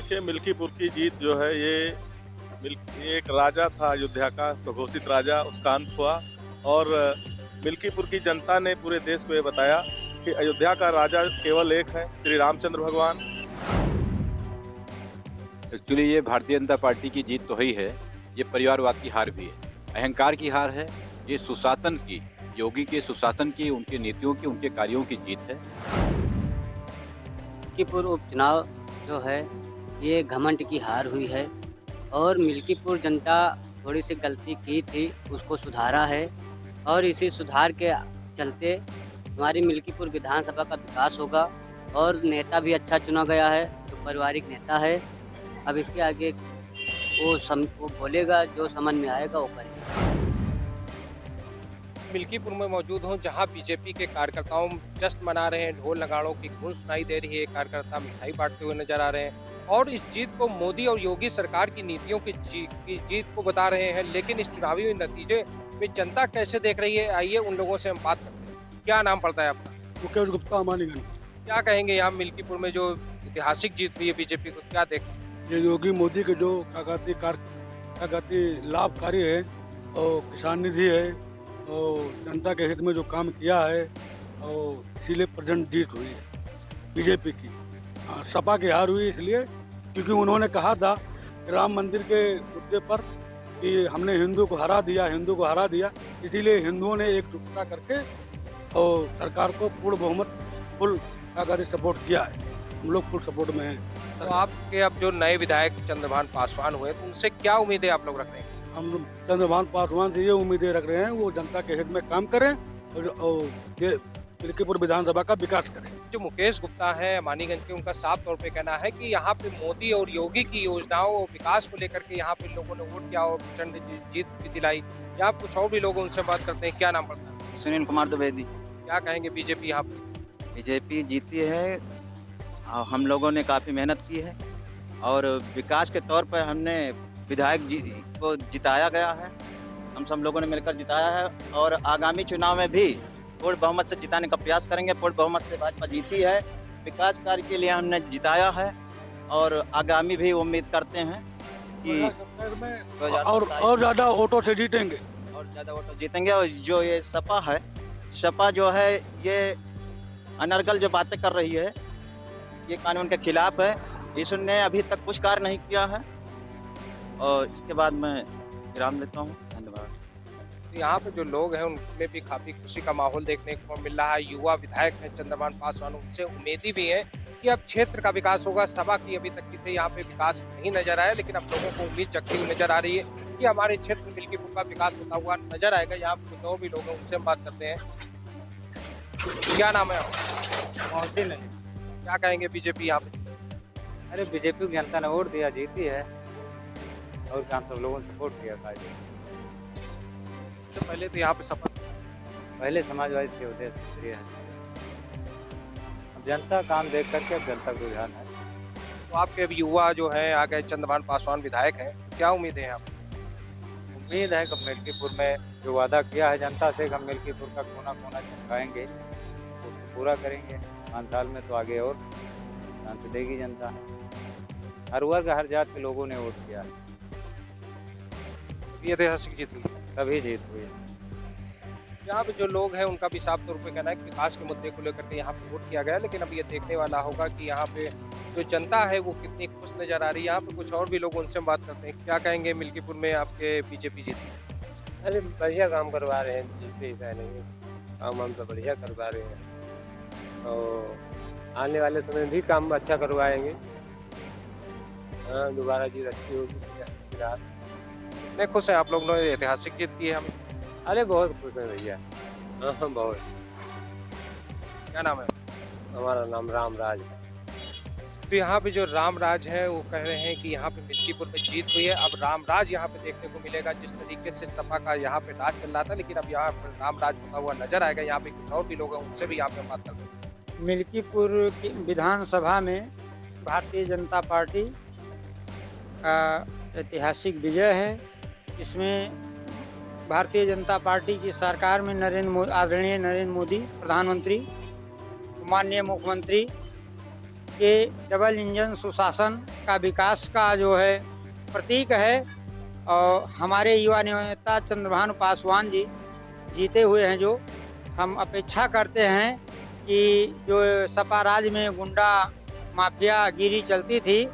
देखिए, मिल्कीपुर की जीत जो है ये एक राजा था अयोध्या का, स्वघोषित राजा, उसका अंत हुआ और मिल्कीपुर की जनता ने पूरे देश को ये बताया कि अयोध्या का राजा केवल एक है, श्री रामचंद्र भगवान। एक्चुअली ये भारतीय जनता पार्टी की जीत तो ही है, ये परिवारवाद की हार भी है, अहंकार की हार है, ये सुशासन की, योगी के सुशासन की, उनकी नीतियों की, उनके कार्यों की जीत है। मिल्कीपुर उपचुनाव जो है ये घमंड की हार हुई है और मिल्कीपुर जनता थोड़ी सी गलती की थी, उसको सुधारा है और इसी सुधार के चलते हमारी मिल्कीपुर विधानसभा का विकास होगा और नेता भी अच्छा चुना गया है, जो पारिवारिक नेता है। अब इसके आगे वो बोलेगा, जो समझ में आएगा वो करेगा। मिल्कीपुर में मौजूद हूँ जहाँ बीजेपी के कार्यकर्ताओं जश्न मना रहे हैं, ढोल नगाड़ों की गूंज सुनाई दे रही है, कार्यकर्ता मिठाई बांटते हुए नजर आ रहे हैं और इस जीत को मोदी और योगी सरकार की नीतियों की जीत को बता रहे हैं। लेकिन इस चुनावी नतीजे में जनता कैसे देख रही है, आइए उन लोगों से हम बात करते हैं। क्या नाम पड़ता है आपका? मुकेश गुप्ता, अमानीगंज। क्या कहेंगे यहाँ मिल्कीपुर में जो ऐतिहासिक जीत हुई है बीजेपी को, क्या देख? ये योगी मोदी के जो लाभकारी है और किसान निधि है और जनता के हित में जो काम किया है और इसीलिए प्रेजेंट जीत हुई है बीजेपी की। सपा की हार हुई इसलिए क्योंकि उन्होंने कहा था कि राम मंदिर के मुद्दे पर कि हमने हिंदू को हरा दिया, इसीलिए हिंदुओं ने एकजुटता करके और सरकार को पूर्ण बहुमत फुल सपोर्ट किया है। हम लोग फुल सपोर्ट में हैं। तो आपके अब जो नए विधायक चंद्रभान पासवान हुए तो उनसे क्या उम्मीदें आप लोग रख रहे हैं? हम लोग चंद्रभान पासवान से ये उम्मीदें रख रहे हैं वो जनता के हित में काम करें और ये मिल्कीपुर विधानसभा का विकास करें। जो मुकेश गुप्ता है अमानीगंज के, उनका साफ तौर पे कहना है कि यहाँ पे मोदी और योगी की योजनाओं और विकास को लेकर के यहाँ पे लोगों ने वोट किया और प्रचंड जीत भी दिलाई। यहाँ कुछ और भी लोग उनसे बात करते हैं। क्या नाम पड़ता है? सुनील कुमार द्विवेदी। क्या कहेंगे बीजेपी यहाँ पे? बीजेपी जीती है, हम लोगों ने काफ़ी मेहनत की है और विकास के तौर पर हमने विधायक जी को जिताया गया है, हम सब लोगों ने मिलकर जिताया है और आगामी चुनाव में भी पूर्ण बहुमत से जिताने का प्रयास करेंगे। पूर्ण बहुमत से भाजपा जीती है, विकास कार्य के लिए हमने जिताया है और आगामी भी उम्मीद करते हैं कि और ज़्यादा वोटों से जीतेंगे और जो ये सपा जो है ये अनर्गल जो बातें कर रही है, ये कानून के खिलाफ है, इसने अभी तक कुछ कार्य नहीं किया है और इसके बाद मैं विराम लेता हूँ। धन्यवाद। यहाँ पे जो लोग हैं उनमें भी काफी खुशी का माहौल देखने को मिल रहा है। युवा विधायक हैं चंद्रभान पासवान, उनसे उम्मीदी भी है कि अब क्षेत्र का विकास होगा। सभा की अभी तक की थे यहाँ पे विकास नहीं नजर आया, लेकिन अब लोगों को उम्मीद जगती हुई नजर आ रही है कि हमारे क्षेत्र में मिल्कीपुर का विकास होता हुआ नजर आएगा। यहाँ पे जो भी लोग हैं उनसे हम बात करते हैं। क्या नाम है आपका? मोहसिन है। क्या कहेंगे बीजेपी यहाँ पे? अरे बीजेपी की जनता ने वोट दिया, जीती है और हम सब लोगों ने सपोर्ट किया था। तो पहले तो यहाँ पे सपा, पहले समाजवादी थे, उदय है। अब जनता काम देख करके अब जनता को ध्यान है। तो आपके अब युवा जो है आ गए, चंद्रभान पासवान विधायक हैं, क्या उम्मीद है आप? उम्मीद है कि मिल्कीपुर में जो वादा किया है जनता से कि हम मिल्कीपुर का कोना कोना चमकाएंगे, उसको पूरा करेंगे। 5 साल में तो आगे और चांस देगी जनता। हर वर्ग हर जात के लोगों ने वोट किया, ये ऐतिहासिक जीत हुई, तभी जीत हुई। यहाँ पे जो लोग हैं उनका भी साफ तौर पे कहना है कि विकास के मुद्दे को लेकर के यहाँ पे वोट किया गया, लेकिन अब ये देखने वाला होगा कि यहाँ पे जो जनता है वो कितनी खुश नजर आ रही है। यहाँ पे कुछ और भी लोग, उनसे हम बात करते हैं। क्या कहेंगे मिल्कीपुर में आपके बीजेपी जीती? अरे बढ़िया काम करवा रहे हैं, जीतते ही नहीं, काम हम तो बढ़िया करवा रहे हैं और आने वाले समय में भी काम अच्छा करवाएंगे। हाँ, दोबारा जीत अच्छी होगी। कितने खुश हैं आप लोग ने ऐतिहासिक जीत की है? हम अरे बहुत खुश हैं भैया। हाँ बहुत। क्या नाम है? हमारा नाम रामराज है। तो यहाँ पे जो रामराज है वो कह रहे हैं कि यहाँ पे मिल्कीपुर में जीत हुई है। अब रामराज यहाँ पे देखने को मिलेगा। जिस तरीके से सपा का यहाँ पे राज चल रहा था, लेकिन अब यहाँ पे रामराज होता हुआ नजर आएगा। यहाँ पे कुछ और भी लोग हैं, उनसे भी यहाँ पे बात करते हैं। मिल्कीपुर की विधानसभा में भारतीय जनता पार्टी का ऐतिहासिक विजय है। इसमें भारतीय जनता पार्टी की सरकार में आदरणीय नरेंद्र मोदी प्रधानमंत्री, माननीय मुख्यमंत्री के डबल इंजन सुशासन का विकास का जो है प्रतीक है। और हमारे युवा नेता चंद्रभानु पासवान जी जीते हुए हैं, जो हम अपेक्षा करते हैं कि जो सपा राज में गुंडा माफिया गिरी चलती थी,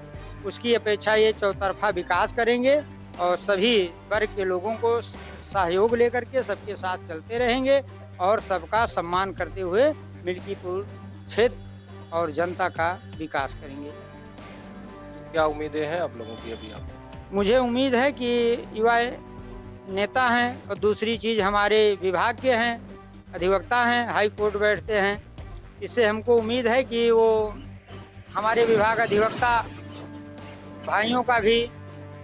उसकी अपेक्षा ये चौतरफा विकास करेंगे और सभी वर्ग के लोगों को सहयोग लेकर के सबके साथ चलते रहेंगे और सबका सम्मान करते हुए मिल्कीपुर क्षेत्र और जनता का विकास करेंगे। क्या उम्मीदें हैं आप लोगों की अभी? आप मुझे उम्मीद है कि युवा नेता हैं और दूसरी चीज़ हमारे विभाग के हैं, अधिवक्ता हैं, हाई कोर्ट बैठते हैं। इससे हमको उम्मीद है कि वो हमारे विभाग अधिवक्ता भाइयों का भी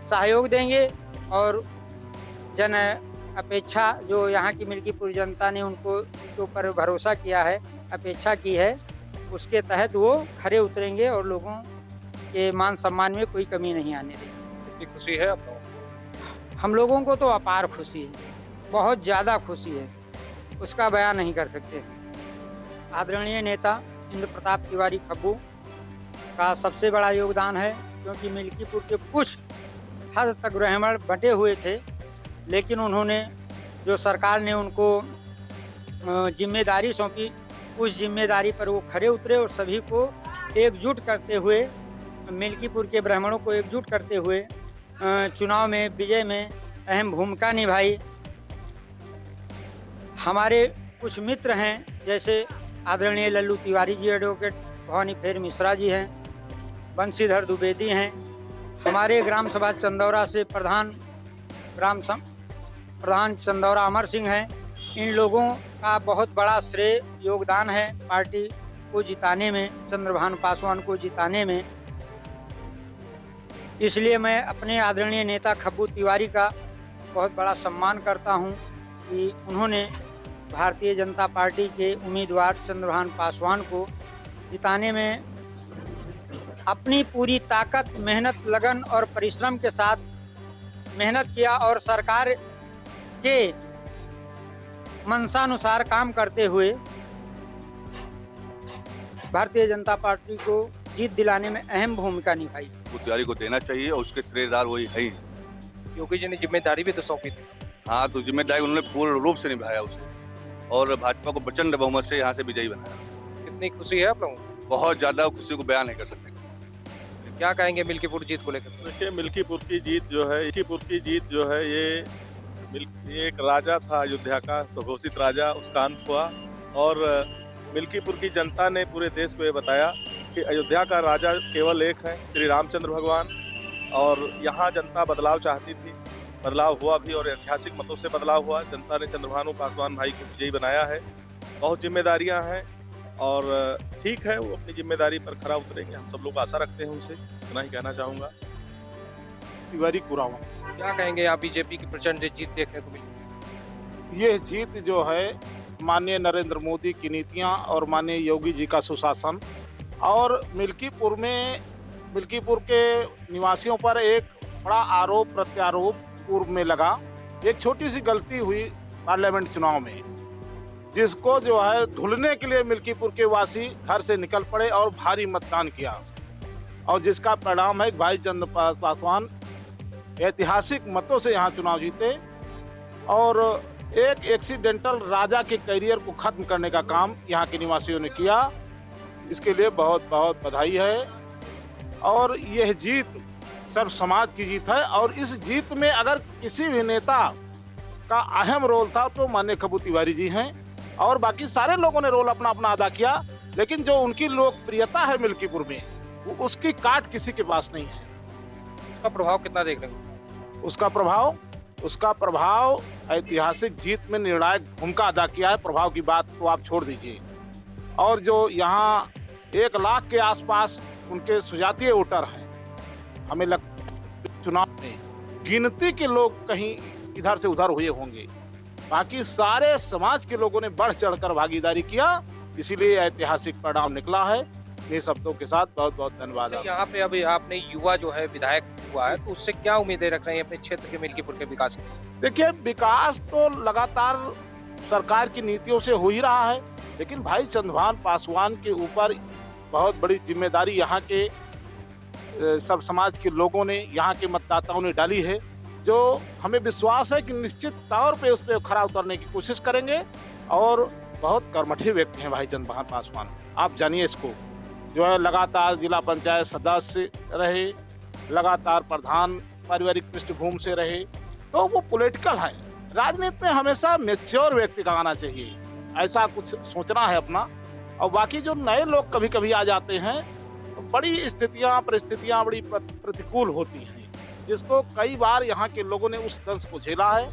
सहयोग देंगे और जन अपेक्षा जो यहाँ की मिल्कीपुर जनता ने उनके ऊपर भरोसा किया है, अपेक्षा की है, उसके तहत वो खरे उतरेंगे और लोगों के मान सम्मान में कोई कमी नहीं आने देंगे। कितनी खुशी है आप लोगों को? हम लोगों को तो अपार खुशी है, बहुत ज़्यादा खुशी है, उसका बयान नहीं कर सकते। आदरणीय नेता इंद्र प्रताप तिवारी खब्बू का सबसे बड़ा योगदान है, क्योंकि मिल्कीपुर के कुछ हद तक ब्राह्मण बटे हुए थे, लेकिन उन्होंने जो सरकार ने उनको जिम्मेदारी सौंपी, उस जिम्मेदारी पर वो खरे उतरे और सभी को एकजुट करते हुए, मिल्कीपुर के ब्राह्मणों को एकजुट करते हुए चुनाव में विजय में अहम भूमिका निभाई। हमारे कुछ मित्र हैं, जैसे आदरणीय लल्लू तिवारी जी, एडवोकेट भवानी फेर मिश्रा जी हैं, बंशीधर द्विवेदी हैं, हमारे ग्राम सभा चंदौरा से प्रधान चंदौरा अमर सिंह हैं। इन लोगों का बहुत बड़ा श्रेय योगदान है पार्टी को जिताने में, चंद्रभानु पासवान को जिताने में। इसलिए मैं अपने आदरणीय नेता खब्बू तिवारी का बहुत बड़ा सम्मान करता हूं कि उन्होंने भारतीय जनता पार्टी के उम्मीदवार चंद्रभानु पासवान को जिताने में अपनी पूरी ताकत, मेहनत, लगन और परिश्रम के साथ मेहनत किया और सरकार के मंशानुसार काम करते हुए भारतीय जनता पार्टी को जीत दिलाने में अहम भूमिका निभाई। तिवारी को देना चाहिए और उसके श्रेयदार वही है ही। योगी जी ने जिम्मेदारी भी तो सौंपी थी। हाँ, तो जिम्मेदारी उन्होंने पूर्ण रूप से निभाया उसे और भाजपा को प्रचंड बहुमत से यहाँ से विजयी बनाया। कितनी खुशी है आप लोगों को? बहुत ज्यादा खुशी को बयान नहीं कर सकते। क्या कहेंगे मिल्कीपुर जीत को लेकर? देखिए, मिल्कीपुर की जीत जो है ये एक राजा था अयोध्या का, सुघोषित राजा, उसका अंत हुआ और मिल्कीपुर की जनता ने पूरे देश को ये बताया कि अयोध्या का राजा केवल एक है, श्री रामचंद्र भगवान। और यहाँ जनता बदलाव चाहती थी, बदलाव हुआ भी और ऐतिहासिक मतों से बदलाव हुआ। जनता ने चंद्रभानु पासवान भाई को विजयी बनाया है। बहुत जिम्मेदारियां हैं और ठीक है, वो अपनी जिम्मेदारी पर खरा उतरेंगे। हम सब लोग आशा रखते हैं उनसे, इतना ही कहना चाहूँगा। तिवारी कुरावा, क्या कहेंगे आप? बीजेपी की प्रचंड जीत देखने को मिली। ये जीत जो है माननीय नरेंद्र मोदी की नीतियां और माननीय योगी जी का सुशासन और मिल्कीपुर के निवासियों पर एक बड़ा आरोप प्रत्यारोप पूर्व में लगा। एक छोटी सी गलती हुई पार्लियामेंट चुनाव में, जिसको जो है धुलने के लिए मिल्कीपुर के वासी घर से निकल पड़े और भारी मतदान किया और जिसका परिणाम है भाई चंद्र पासवान ऐतिहासिक मतों से यहाँ चुनाव जीते और एक एक्सीडेंटल राजा के करियर को खत्म करने का काम यहाँ के निवासियों ने किया। इसके लिए बहुत बहुत बधाई है और यह जीत सर्व समाज की जीत है और इस जीत में अगर किसी भी नेता का अहम रोल था तो माननीय खब्बू तिवारी जी हैं और बाकी सारे लोगों ने रोल अपना अपना अदा किया, लेकिन जो उनकी लोकप्रियता है मिल्कीपुर में, उसकी काट किसी के पास नहीं है। उसका प्रभाव कितना देखने को? उसका प्रभाव ऐतिहासिक जीत में निर्णायक भूमिका अदा किया है। प्रभाव की बात तो आप छोड़ दीजिए। और जो यहाँ 1 लाख के आसपास उनके सुजातीय वोटर हैं, हमें चुनाव में गिनती के लोग कहीं इधर से उधर हुए होंगे, बाकी सारे समाज के लोगों ने बढ़ चढ़कर भागीदारी किया, इसीलिए ऐतिहासिक परिणाम निकला है। ये शब्दों के साथ बहुत बहुत धन्यवाद। यहाँ पे अभी आपने युवा जो है विधायक हुआ है, तो उससे क्या उम्मीदें रख रहे हैं अपने क्षेत्र के मिल्कीपुर के विकास की? देखिए, विकास तो लगातार सरकार की नीतियों से हो ही रहा है, लेकिन भाई चंद्रभानु पासवान के ऊपर बहुत बड़ी जिम्मेदारी यहाँ के सब समाज के लोगों ने, यहाँ के मतदाताओं ने डाली है, जो हमें विश्वास है कि निश्चित तौर पे उस पर खरा उतरने की कोशिश करेंगे। और बहुत कर्मठी व्यक्ति हैं भाई चंद्रभान पासवान, आप जानिए इसको, जो है लगातार जिला पंचायत सदस्य रहे, लगातार प्रधान पारिवारिक पृष्ठभूमि से रहे, तो वो पॉलिटिकल है। राजनीति में हमेशा मैच्योर व्यक्ति का आना चाहिए, ऐसा कुछ सोचना है अपना। और बाकी जो नए लोग कभी कभी आ जाते हैं, बड़ी स्थितियां परिस्थितियां बड़ी प्रतिकूल होती हैं, जिसको कई बार यहाँ के लोगों ने उस दंश को झेला है।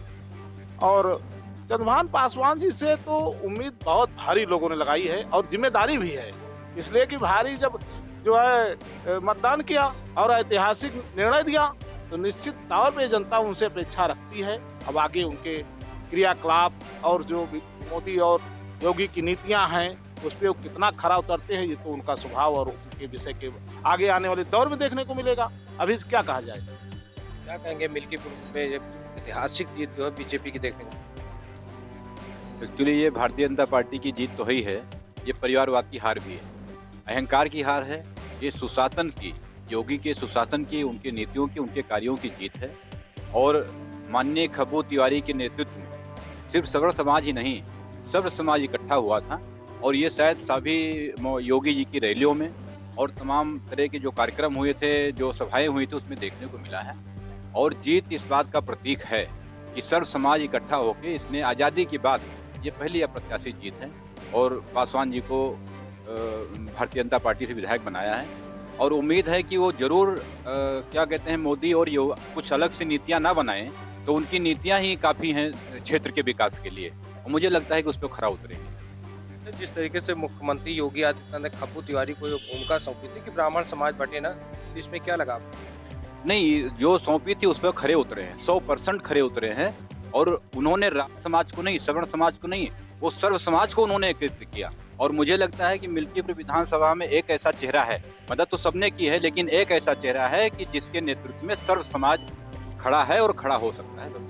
और चंद्रभान पासवान जी से तो उम्मीद बहुत भारी लोगों ने लगाई है और जिम्मेदारी भी है, इसलिए कि भारी जब जो है मतदान किया और ऐतिहासिक निर्णय दिया, तो निश्चित तौर पे जनता उनसे अपेक्षा रखती है। अब आगे उनके क्रियाकलाप और जो मोदी और योगी की नीतियां हैं उस पर कितना खरा उतरते हैं, ये तो उनका स्वभाव और उनके विषय के आगे आने वाले दौर में देखने को मिलेगा। अभी क्या कहा जाए, क्या कहेंगे मिल्कीपुर में ऐतिहासिक जीत जो है बीजेपी की देखने को? एक्चुअली ये भारतीय जनता पार्टी की जीत तो ही है, ये परिवारवाद की हार भी है, अहंकार की हार है, ये सुशासन की, योगी के सुशासन की, उनके नीतियों की, उनके कार्यों की जीत है। और माननीय खब्बू तिवारी के नेतृत्व में सिर्फ सवर्ण समाज ही नहीं, सर्व समाज इकट्ठा हुआ था। और ये शायद सभी योगी जी की रैलियों में और तमाम तरह के जो कार्यक्रम हुए थे, जो सभाएं हुई थी, उसमें देखने को मिला है। और जीत इस बात का प्रतीक है कि सर्व समाज इकट्ठा होकर इसने आज़ादी के बाद ये पहली अप्रत्याशित जीत है। और पासवान जी को भारतीय जनता पार्टी से विधायक बनाया है और उम्मीद है कि वो जरूर क्या कहते हैं, मोदी और कुछ अलग से नीतियाँ ना बनाएं, तो उनकी नीतियाँ ही काफ़ी हैं क्षेत्र के विकास के लिए। और मुझे लगता है कि उस पर खरा उतरेंगे। जिस तरीके से मुख्यमंत्री योगी आदित्यनाथ ने खब्बू तिवारी को जो भूमिका सौंपी थी कि ब्राह्मण समाज बटे ना, इसमें क्या लगा? नहीं, जो सौंपी थी उस पर खरे उतरे हैं, 100% खरे उतरे हैं। और उन्होंने राज समाज को नहीं, सवर्ण समाज को नहीं, वो सर्व समाज को उन्होंने एकत्रित किया। और मुझे लगता है कि मिल्कीपुर विधानसभा में एक ऐसा चेहरा है, मदद तो सबने की है, लेकिन एक ऐसा चेहरा है कि जिसके नेतृत्व में सर्व समाज खड़ा है और खड़ा हो सकता है।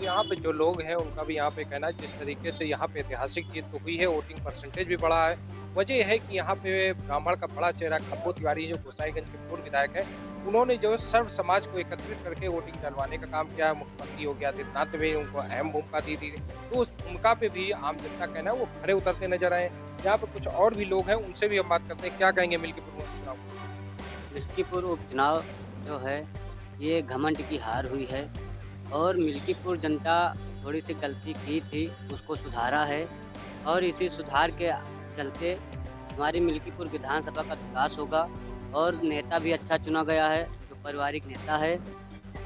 यहाँ पे जो लोग हैं उनका भी यहाँ पे कहना है, जिस तरीके से यहाँ पे ऐतिहासिक जीत तो हुई है, वोटिंग परसेंटेज भी बढ़ा है। वजह यह है कि यहाँ पे ब्राह्मण का बड़ा चेहरा खब्बू तिवारी जो गोसाईगंज के पूर्व विधायक हैं, उन्होंने जो सर्व समाज को एकत्रित करके वोटिंग डलवाने का काम किया है। मुख्यमंत्री योगी आदित्यनाथ ने भी उनको अहम भूमिका दी थी, तो उस भूमिका पे भी आम जनता कहना है वो खड़े उतरते नजर आए। यहाँ पे कुछ और भी लोग हैं, उनसे भी हम बात करते हैं। क्या कहेंगे मिल्कीपुर उपचुनाव? मिल्कीपुर उपचुनाव जो है ये घमंड की हार हुई है और मिल्कीपुर जनता थोड़ी सी गलती की थी, उसको सुधारा है। और इसी सुधार के चलते हमारी मिल्कीपुर विधानसभा का विकास होगा और नेता भी अच्छा चुना गया है, जो पारिवारिक नेता है।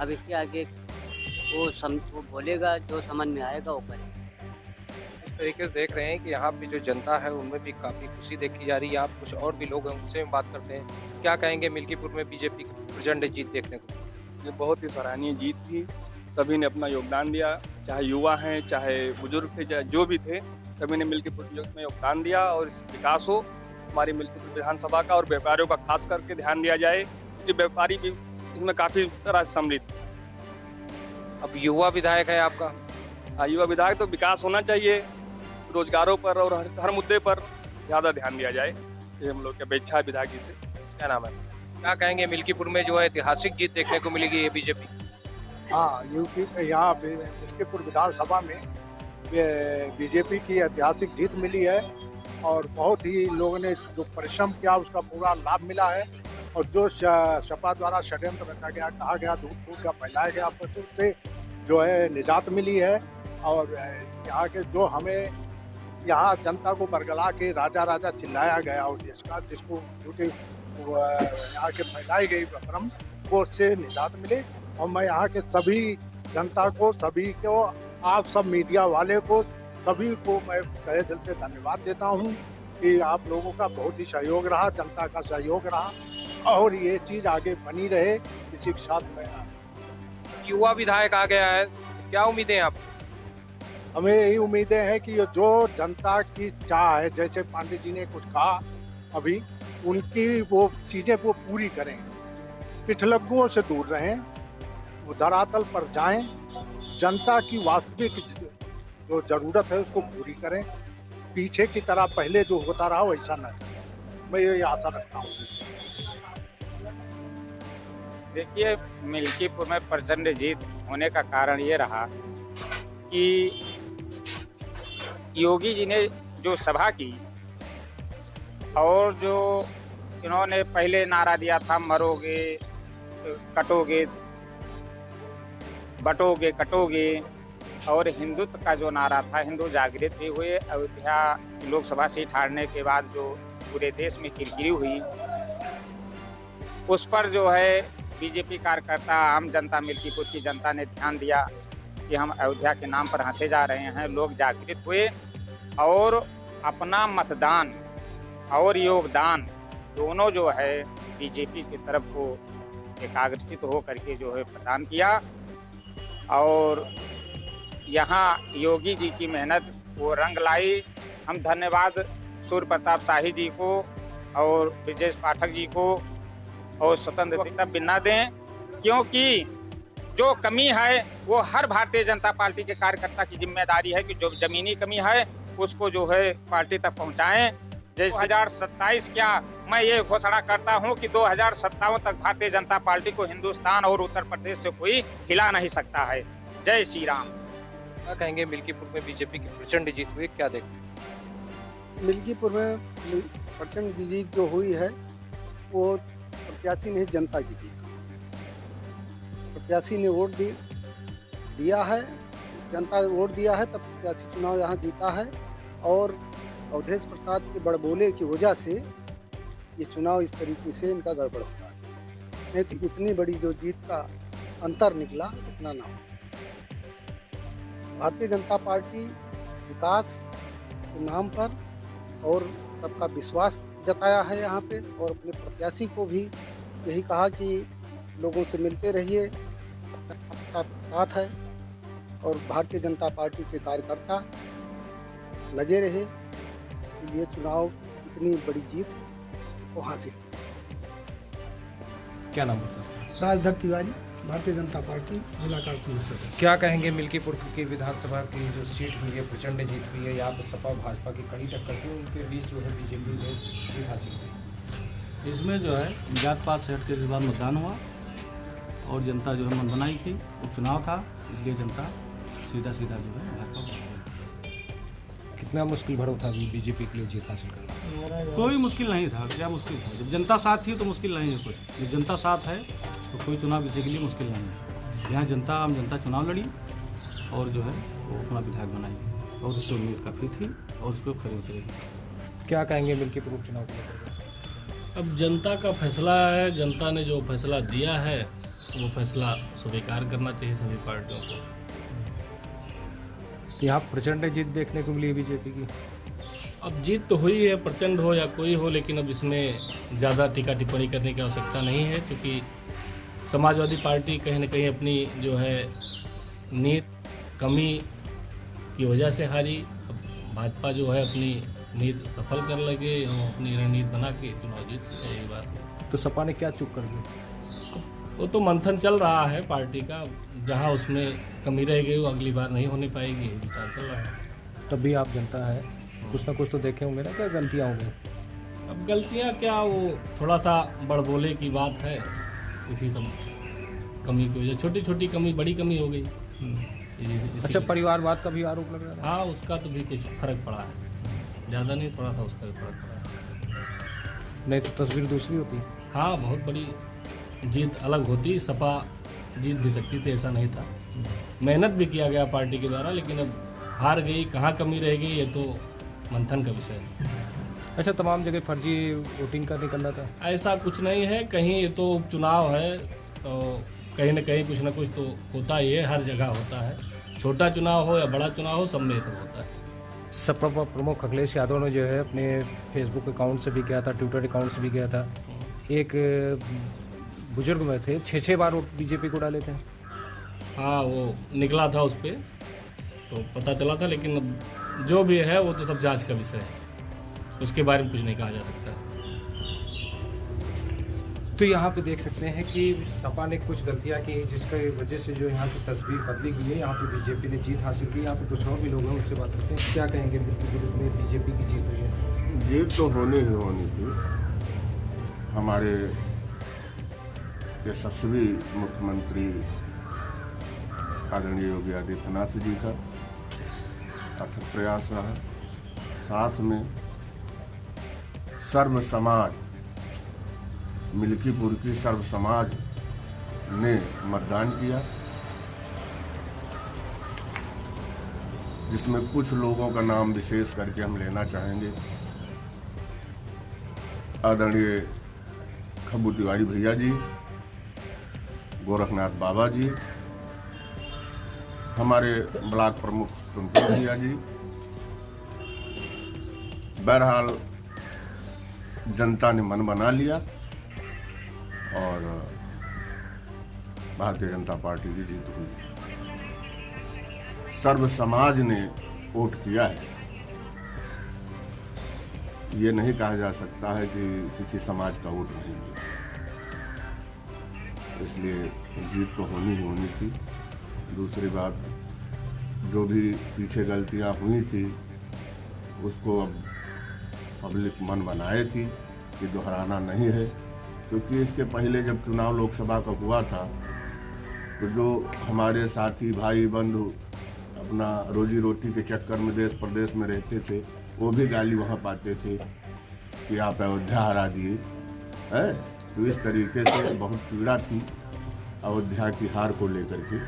अब इसके आगे वो बोलेगा, जो समझ में आएगा वो करेगा। इस तरीके से देख रहे हैं कि यहाँ पे जो जनता है उनमें भी काफ़ी खुशी देखी जा रही है। आप कुछ और भी लोग हैं, उनसे हम बात करते हैं। क्या कहेंगे मिल्कीपुर में बीजेपी की प्रचंड जीत देखने को? ये बहुत ही सराहनीय जीत थी, सभी ने अपना योगदान दिया, चाहे युवा हैं, चाहे बुजुर्ग थे, चाहे जो भी थे, सभी ने मिल्कीपुर में योगदान दिया। और इस विकास हो हमारी मिल्कीपुर विधानसभा का, और व्यापारियों का खास करके ध्यान दिया जाए कि व्यापारी भी इसमें काफ़ी तरह से सम्मिलित। अब युवा विधायक है आपका? हाँ, युवा विधायक तो विकास होना चाहिए, रोजगारों पर और हर मुद्दे पर ज़्यादा ध्यान दिया जाए, ये हम लोग की अपेक्षा है विधायक जी से। क्या नाम है? क्या कहेंगे मिल्कीपुर में जो है ऐतिहासिक जीत देखने को मिलेगी ये बीजेपी? हाँ, यूपी यहाँ पे मिल्कीपुर विधानसभा में बीजेपी की ऐतिहासिक जीत मिली है और बहुत ही लोगों ने जो परिश्रम किया उसका पूरा लाभ मिला है। और जो सपा द्वारा षड्यंत्र रखा गया, कहा गया, धूप का फैलाया गया, उससे जो है निजात मिली है। और यहाँ के जो हमें यहाँ जनता को बरगला के राजा राजा चिल्लाया गया और जिसको झूठे यहाँ के फैलाई गई भ्रम, वो उससे निजात मिले। और मैं यहाँ के सभी जनता को, सभी को, आप सब मीडिया वाले को, सभी को मैं तहे दिल से धन्यवाद देता हूँ कि आप लोगों का बहुत ही सहयोग रहा, जनता का सहयोग रहा और ये चीज़ आगे बनी रहे, इसी के साथ मैं। युवा विधायक आ गया है, क्या उम्मीदें हैं आप? हमें यही उम्मीदें हैं कि जो जनता की चाह है, जैसे पांडे जी ने कुछ कहा अभी, उनकी वो चीज़ें वो पूरी करें, पिछलग्गुओं से दूर रहें, वो धरातल पर जाएं, जनता की वास्तविक जो ज़रूरत है उसको पूरी करें। पीछे की तरह पहले जो होता रहा वैसा न। मैं ये आशा रखता हूँ। देखिए, मिल्कीपुर में प्रचंड जीत होने का कारण ये रहा कि योगी जी ने जो सभा की और जो इन्होंने पहले नारा दिया था, मरोगे कटोगे, बटोगे कटोगे, और हिंदुत्व का जो नारा था, हिंदू जागृत भी हुए। अयोध्या लोकसभा सीट हारने के बाद जो पूरे देश में किरकिरी हुई, उस पर जो है बीजेपी कार्यकर्ता, आम जनता, मिल्कीपुर की जनता ने ध्यान दिया कि हम अयोध्या के नाम पर हंसे जा रहे हैं। लोग जागृत हुए और अपना मतदान और योगदान दोनों जो है बीजेपी की तरफ को एकाग्रचित हो करके जो है प्रदान किया। और यहाँ योगी जी की मेहनत वो रंग लाई। हम धन्यवाद सूर्य प्रताप शाही जी को और ब्रजेश पाठक जी को और स्वतंत्र बिना दें, क्योंकि जो कमी है वो हर भारतीय जनता पार्टी के कार्यकर्ता की जिम्मेदारी है कि जो जमीनी कमी है उसको जो है पार्टी तक पहुंचाएं। जैसे 2027 क्या, मैं ये घोषणा करता हूं कि 2057 तक भारतीय जनता पार्टी को हिंदुस्तान और उत्तर प्रदेश से कोई हिला नहीं सकता है। जय श्री राम। क्या कहेंगे, मिल्कीपुर में बीजेपी की प्रचंड जीत हुई, क्या देखते? मिल्कीपुर में प्रचंड जीत जो हुई है वो प्रत्याशी नहीं, जनता की जीत। प्रत्याशी ने वोट दिया है, जनता ने वोट दिया है, तब प्रत्याशी चुनाव यहाँ जीता है। और अवधेश प्रसाद के बड़बोले की वजह से ये चुनाव इस तरीके से इनका गड़बड़ हुआ है। नहीं तो इतनी बड़ी जो जीत का अंतर निकला, इतना ना हो। भारतीय जनता पार्टी विकास के नाम पर और सबका विश्वास जताया है यहाँ पे, और अपने प्रत्याशी को भी यही कहा कि लोगों से मिलते रहिए, साथ है। और भारतीय जनता पार्टी के कार्यकर्ता लगे रहे, इसलिए चुनाव इतनी बड़ी जीत को हासिल। क्या नाम है? राजधर तिवारी, भारतीय जनता पार्टी जिला कार्य सदस्य। क्या कहेंगे, मिल्कीपुर की विधानसभा की जो सीट हुई है, प्रचंड जीत हुई है, यहाँ पर सपा भाजपा की कड़ी टक्कर थी, उनके बीच जो है बीजेपी ने जीत हासिल की। इसमें जो है जात पात से हट के इस बार मतदान हुआ और जनता जो है मन बनाई थी, उपचुनाव था, इसलिए जनता सीधा जो है भाजपा। कितना मुश्किल भरा था बीजेपी के लिए जीत हासिल करना? कोई मुश्किल नहीं था। क्या मुश्किल था? जब जनता साथ थी तो मुश्किल नहीं है कुछ। जब जनता साथ है तो कोई चुनाव किसी के लिए मुश्किल नहीं है। यहाँ जनता, आम जनता चुनाव लड़ी और जो है वो अपना विधायक बनाई और उससे उम्मीद काफ़ी थी और उस पर खड़े उतरेगी। क्या कहेंगे मिल्कीपुर उपचुनाव को लेकर? अब जनता का फैसला है, जनता ने जो फैसला दिया है वो फैसला स्वीकार करना चाहिए सभी पार्टियों को। तो यहाँ प्रचंड जीत देखने को मिली है बीजेपी की। अब जीत तो हुई है, प्रचंड हो या कोई हो, लेकिन अब इसमें ज़्यादा टीका टिप्पणी करने की आवश्यकता नहीं है, क्योंकि समाजवादी पार्टी कहीं न कहीं अपनी जो है नीति कमी की वजह से हारी। अब भाजपा जो है अपनी नीति सफल कर लगे और अपनी रणनीति बना के चुनाव जीत है। ये बात तो सपा ने क्या चूक कर दी? वो तो मंथन चल रहा है पार्टी का, जहां उसमें कमी रह गई वो अगली बार नहीं होने पाएगी, विचार चल रहा है। तब भी आप जनता है, कुछ ना कुछ तो देखे होंगे ना, क्या गलतियाँ होंगी? अब गलतियां क्या, वो थोड़ा सा बड़बोले की बात है, इसी सब कमी की वजह, छोटी छोटी कमी बड़ी कमी हो गई। अच्छा, परिवारवाद का भी आरोप लग रहा है? हाँ, उसका तो भी कुछ फर्क पड़ा है, ज़्यादा नहीं, थोड़ा सा उसका भी फर्क पड़ा है। नहीं तो तस्वीर दूसरी होती। हाँ, बहुत बड़ी जीत अलग होती, सपा जीत भी सकती थी, ऐसा नहीं था। मेहनत भी किया गया पार्टी के द्वारा, लेकिन अब हार गई, कहाँ कमी रह गई, ये तो मंथन का विषय है। अच्छा, तमाम जगह फर्जी वोटिंग का निकल रहा था? ऐसा कुछ नहीं है, कहीं ये तो उपचुनाव है तो कहीं ना कहीं कुछ ना कुछ तो होता ही है, हर जगह होता है, छोटा चुनाव हो या बड़ा चुनाव हो, सब में तो होता है। सपा प्रमुख अखिलेश यादव ने जो है अपने फेसबुक अकाउंट से भी किया था, ट्विटर अकाउंट से भी किया था, एक बुजुर्ग में थे 6 बार वोट बीजेपी को डाले थे। हाँ, वो निकला था उस पर तो पता चला था, लेकिन जो भी है वो तो सब जांच का विषय है, उसके बारे में कुछ नहीं कहा जा सकता। तो यहाँ पे देख सकते हैं कि सपा ने कुछ गलतियाँ की, जिसकी वजह से जो यहाँ की तस्वीर बदली गई है। यहाँ पे बीजेपी ने जीत हासिल की। यहाँ पे कुछ और भी लोग हैं, उससे बात करते हैं। क्या कहेंगे, बीजेपी की जीत हुई है? जीत तो होनी ही होनी थी, हमारे यशस्वी मुख्यमंत्री आदरणीय योगी आदित्यनाथ जी का अथक प्रयास रहा। साथ में सर्व समाज, मिल्कीपुर की सर्व समाज ने मतदान किया, जिसमें कुछ लोगों का नाम विशेष करके हम लेना चाहेंगे। आदरणीय खब्बू तिवारी भैया जी, गोरखनाथ बाबा जी, हमारे ब्लॉक प्रमुख टुनटुन भैया जी। बहरहाल जनता ने मन बना लिया और भारतीय जनता पार्टी की जीत हुई। सर्व समाज ने वोट किया है। ये नहीं कहा जा सकता है कि किसी समाज का वोट नहीं मिला, इसलिए जीत तो होनी ही होनी थी। दूसरी बात, जो भी पीछे गलतियां हुई थी उसको अब पब्लिक मन बनाए थी कि दोहराना नहीं है, क्योंकि इसके पहले जब चुनाव लोकसभा का हुआ था तो जो हमारे साथी भाई बंधु अपना रोजी रोटी के चक्कर में देश प्रदेश में रहते थे, वो भी गाली वहाँ पाते थे कि आप अयोध्या हरा दिए है। तो इस तरीके से बहुत पीड़ा थी अयोध्या की हार को लेकर के।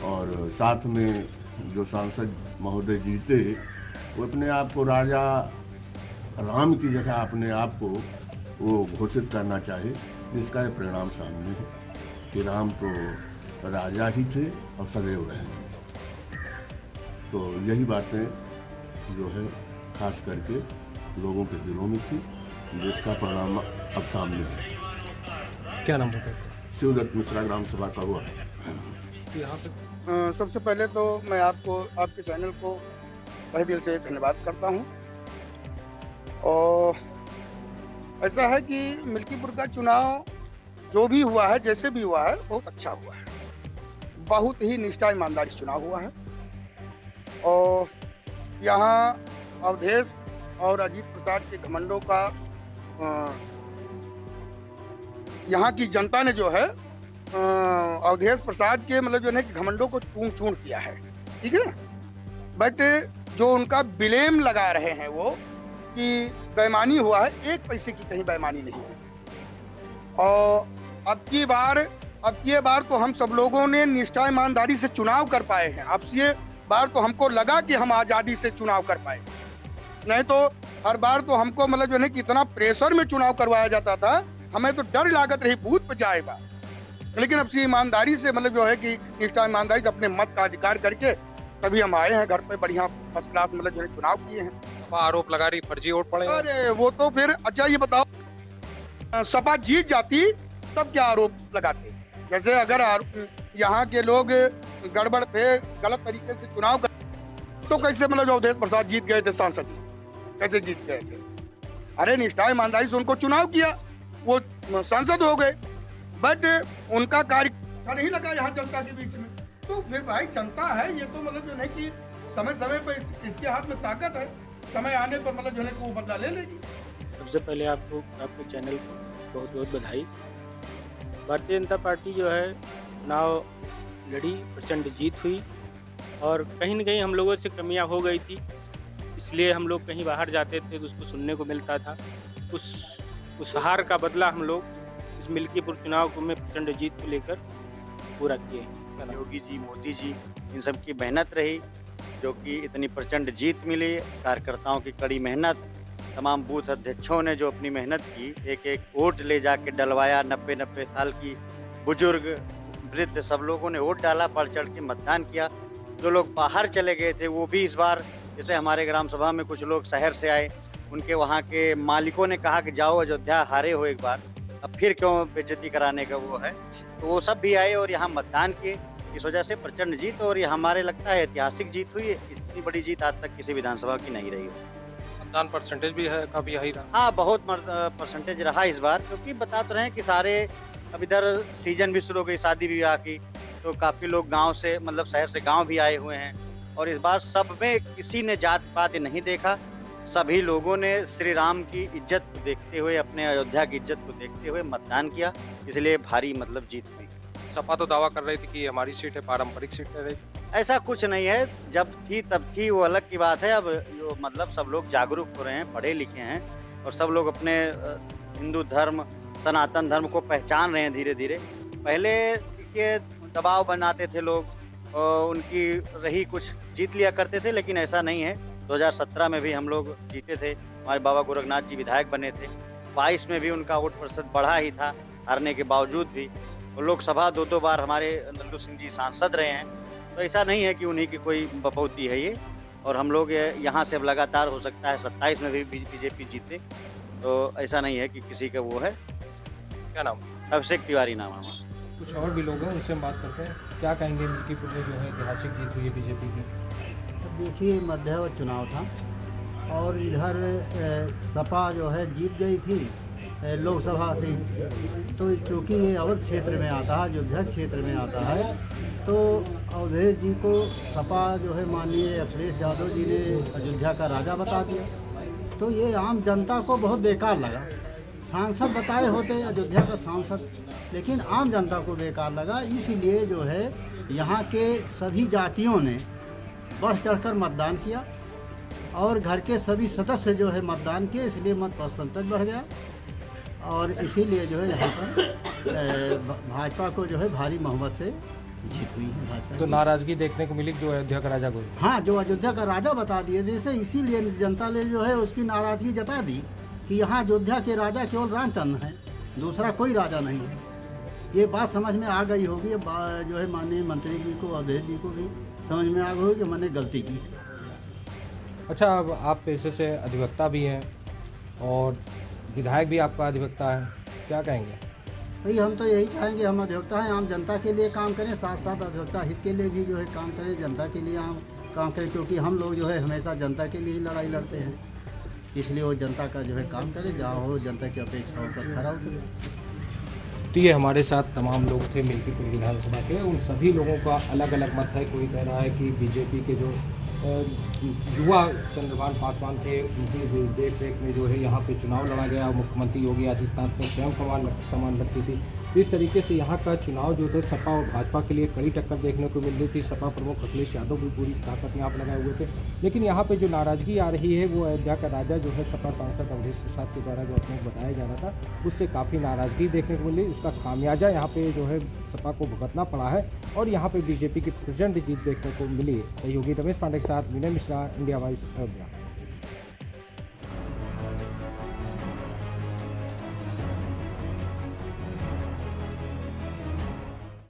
और साथ में जो सांसद महोदय जीते, वो अपने आप को राजा राम की जगह अपने आप को वो घोषित करना चाहे, इसका ये परिणाम सामने है कि राम तो राजा ही थे और सदैव रहेंगे। तो यही बातें जो है खास करके लोगों के दिलों में थी, जिसका परिणाम अब सामने है। क्या नाम बताते? शिवदत्त मिश्रा ग्राम सभा का हुआ। यहाँ पे सबसे पहले तो मैं आपको, आपके चैनल को तहे दिल से धन्यवाद करता हूँ। और ऐसा है कि मिल्कीपुर का चुनाव जो भी हुआ है, जैसे भी हुआ है, बहुत अच्छा हुआ है। बहुत ही निष्ठा ईमानदारी से चुनाव हुआ है। और यहाँ अवधेश और अजीत प्रसाद के घमंडों का यहाँ की जनता ने जो है अवधेश प्रसाद के मतलब जो है कि घमंडों को चून चून किया है, ठीक है। बट जो उनका ब्लेम लगा रहे हैं वो कि बेईमानी हुआ है, एक पैसे की कहीं बेईमानी नहीं है। और अब की बार तो हम सब लोगों ने निष्ठा ईमानदारी से चुनाव कर पाए हैं। अब ये बार तो हमको लगा कि हम आज़ादी से चुनाव कर पाए, नहीं तो हर बार तो हमको मतलब जो है कि इतना प्रेशर में चुनाव करवाया जाता था, हमें तो डर लागत रही बूथ पे जाएगा। लेकिन अब से ईमानदारी से मतलब जो है कि निष्ठा ईमानदारी से अपने मत का अधिकार करके तभी हम आए हैं घर पे, बढ़िया फर्स्ट क्लास मतलब जो है चुनाव किए हैं। आरोप लगा रही फर्जी वोट पड़े। अरे वो तो फिर अच्छा ये बताओ, सपा जीत जाती तब क्या आरोप लगाते? जैसे अगर यहाँ के लोग गड़बड़ थे, गलत तरीके से चुनाव कर, तो कैसे मतलब अवधेश प्रसाद जीत गए थे सांसद, कैसे जीत गए थे? अरे निष्ठा ईमानदारी से उनको चुनाव किया, वो सांसद हो गए। बट उनका कार्य अच्छा नहीं लगा यहाँ जनता के बीच में। तो फिर भाई जनता है, ये तो मतलब जो नहीं कि समय समय पर इसके हाथ में ताकत है, समय आने पर मतलब जो है वो बदला ले लेगी। सबसे पहले आपको आपके चैनल को बहुत बहुत बधाई। भारतीय जनता पार्टी जो है चुनाव लड़ी, प्रचंड जीत हुई और कहीं न कहीं हम लोगों से कमियां हो गई थी, इसलिए हम लोग कहीं बाहर जाते थे तो उसको सुनने को मिलता था। उस हार का बदला हम लोग इस मिल्कीपुर चुनाव को में प्रचंड जीत को लेकर पूरा किए। योगी जी, मोदी जी, इन सब की मेहनत रही जो कि इतनी प्रचंड जीत मिली। कार्यकर्ताओं की कड़ी मेहनत, तमाम बूथ अध्यक्षों ने जो अपनी मेहनत की, एक एक वोट ले जाके डलवाया। 90-90 साल की बुजुर्ग, वृद्ध, सब लोगों ने वोट डाला, बढ़ चढ़ के मतदान किया। जो लोग बाहर चले गए थे वो भी इस बार, जैसे हमारे ग्राम सभा में कुछ लोग शहर से आए, उनके वहाँ के मालिकों ने कहा कि जाओ अयोध्या, हारे हो एक बार, अब फिर क्यों बेइज्जती कराने का वो है। तो वो सब भी आए और यहाँ मतदान किए। इस वजह से प्रचंड जीत, और ये हमारे लगता है ऐतिहासिक जीत हुई है। इतनी बड़ी जीत आज तक किसी विधानसभा की नहीं रही। मतदान परसेंटेज भी है काफी हाई रहा। हाँ, बहुत परसेंटेज रहा इस बार, क्योंकि बता तो रहे हैं कि सारे, अब इधर सीजन भी शुरू हो गई शादी विवाह की, तो काफ़ी लोग गांव से, मतलब शहर से गांव भी आए हुए हैं। और इस बार सब में किसी ने जात पात नहीं देखा, सभी लोगों ने श्री राम की इज्जत को देखते हुए, अपने अयोध्या की इज्जत को देखते हुए मतदान किया, इसलिए भारी मतलब जीत हुई। सपा तो दावा कर रही थी कि ये हमारी सीट है, पारंपरिक सीट है रही। ऐसा कुछ नहीं है, जब थी तब थी, वो अलग की बात है। अब जो मतलब सब लोग जागरूक हो रहे हैं, पढ़े लिखे हैं और सब लोग अपने हिंदू धर्म, सनातन धर्म को पहचान रहे हैं धीरे धीरे। पहले के दबाव बनाते थे लोग, उनकी रही कुछ जीत लिया करते थे, लेकिन ऐसा नहीं है। 2017 में भी हम लोग जीते थे, हमारे बाबा गोरखनाथ जी विधायक बने थे। 22 में भी उनका वोट प्रतिशत बढ़ा ही था, हारने के बावजूद भी। और लोकसभा 2 बार हमारे लल्लू सिंह जी सांसद रहे हैं, तो ऐसा नहीं है कि उन्हीं की कोई बपौती है ये। और हम लोग यहाँ से अब लगातार हो सकता है 27 में भी बीजेपी जीते, तो ऐसा नहीं है कि किसी का वो है। क्या नाम? अभिषेक तिवारी नाम है हमारा। कुछ और भी लोग हैं, उनसे हम बात करते हैं। क्या कहेंगे मिल्कीपुर में जो है ऐतिहासिक जीत हुई है बीजेपी की? देखिए, मध्यावधि चुनाव था और इधर सपा जो है जीत गई थी लोकसभा से, तो चूँकि ये अवध क्षेत्र में आता है, अयोध्या क्षेत्र में आता है, तो अवधेश जी को सपा जो है माननीय अखिलेश यादव जी ने अयोध्या का राजा बता दिया। तो ये आम जनता को बहुत बेकार लगा। सांसद बताए होते अयोध्या का सांसद, लेकिन आम जनता को बेकार लगा। इसलिए जो है यहाँ के सभी जातियों ने बढ़ चढ़कर मतदान किया और घर के सभी सदस्य जो है मतदान किए, इसलिए मत परसेंटेज बढ़ गया और इसीलिए जो है यहाँ पर भाजपा को जो है भारी मोहब्बत से जीत हुई है भाजपा। तो नाराजगी देखने को मिली जो अयोध्या का राजा को? हाँ, जो अयोध्या का राजा बता दिए जैसे, इसीलिए जनता ने जो है उसकी नाराजगी जता दी कि यहाँ अयोध्या के राजा केवल रामचंद्र हैं, दूसरा कोई राजा नहीं है। ये बात समझ में आ गई होगी, जो है माननीय मंत्री जी को, अवधेश जी को भी समझ में आ गई कि मैंने गलती की। अच्छा, अब आप पेशे से अधिवक्ता भी हैं और विधायक भी आपका अधिवक्ता है, क्या कहेंगे? भाई, हम तो यही चाहेंगे, हम अधिवक्ता हैं, आम जनता के लिए काम करें, साथ साथ अधिवक्ता हित के लिए भी जो है काम करें, जनता के लिए आम काम करें, क्योंकि हम लोग जो है हमेशा जनता के लिए ही लड़ाई लड़ते हैं। इसलिए वो जनता का जो है काम करें, जहाँ हो जनता की अपेक्षाओं पर खरा उतरे। तो ये हमारे साथ तमाम लोग थे मिल्कीपुर विधानसभा के, उन सभी लोगों का अलग अलग मत है। कोई कह रहा है कि बीजेपी के जो युवा चंद्रभान पासवान थे, उनकी देख रेख में जो है यहाँ पे चुनाव लड़ा गया, मुख्यमंत्री योगी आदित्यनाथ ने स्वयं सामान रखी थी। तो इस तरीके से यहाँ का चुनाव जो थे सपा और भाजपा के लिए कड़ी टक्कर देखने को मिल रही थी। सपा प्रमुख अखिलेश यादव भी पूरी ताकत यहाँ पर लगाए हुए थे, लेकिन यहाँ पे जो नाराजगी आ रही है वो अयोध्या का राजा जो है सपा सांसद अवधेश प्रसाद के द्वारा जो अपने बताया जा रहा था, उससे काफ़ी नाराजगी देखने को मिली। उसका खामियाजा यहाँ पे जो है सपा को भुगतना पड़ा है और यहाँ पे बीजेपी की प्रचंड जीत देखने को मिली। सहयोगी रमेश पांडे के साथ विनय मिश्रा, इंडिया वाइस अयोध्या।